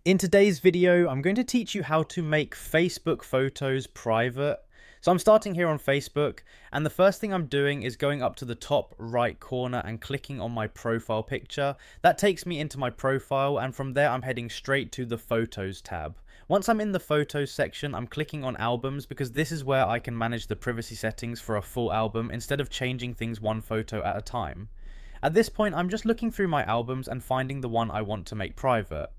In today's video, I'm going to teach you how to make Facebook photos private. So I'm starting here on Facebook, and the first thing I'm doing is going up to the top right corner and clicking on my profile picture. That takes me into my profile, and from there I'm heading straight to the Photos tab. Once I'm in the Photos section, I'm clicking on Albums because this is where I can manage the privacy settings for a full album instead of changing things one photo at a time. At this point, I'm just looking through my albums and finding the one I want to make private.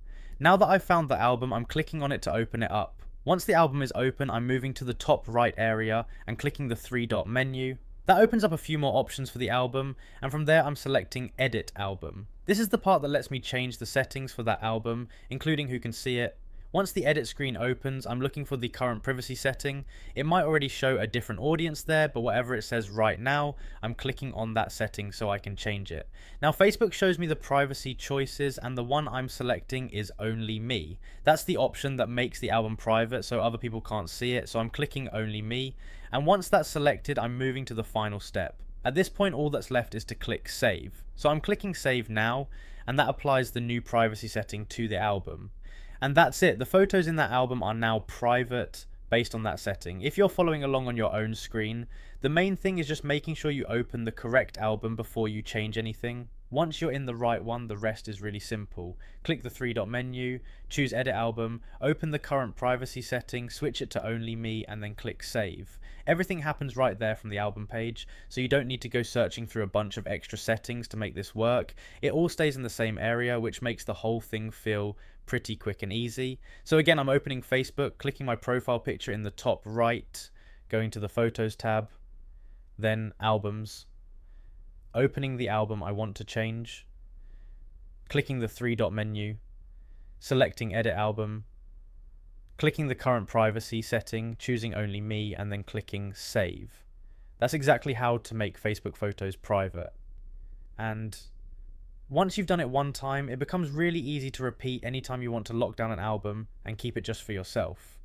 Now that I've found the album, I'm clicking on it to open it up. Once the album is open, I'm moving to the top right area and clicking the three-dot menu. That opens up a few more options for the album, and from there I'm selecting Edit Album. This is the part that lets me change the settings for that album, including who can see it. Once the edit screen opens, I'm looking for the current privacy setting. It might already show a different audience there, but whatever it says right now, I'm clicking on that setting so I can change it. Now Facebook shows me the privacy choices, and the one I'm selecting is Only Me. That's the option that makes the album private so other people can't see it, so I'm clicking Only Me. And once that's selected, I'm moving to the final step. At this point, all that's left is to click Save. So I'm clicking Save now, and that applies the new privacy setting to the album. And that's it. The photos in that album are now private based on that setting. If you're following along on your own screen, the main thing is just making sure you open the correct album before you change anything. Once you're in the right one, the rest is really simple. Click the three-dot menu, choose Edit Album, open the current privacy setting, switch it to Only Me, and then click Save. Everything happens right there from the album page, so you don't need to go searching through a bunch of extra settings to make this work. It all stays in the same area, which makes the whole thing feel pretty quick and easy. So again, I'm opening Facebook, clicking my profile picture in the top right, going to the Photos tab, then Albums, opening the album I want to change, clicking the three-dot menu, selecting Edit Album, clicking the current privacy setting, choosing Only Me, and then clicking Save. That's exactly how to make Facebook photos private. And once you've done it one time, it becomes really easy to repeat anytime you want to lock down an album and keep it just for yourself.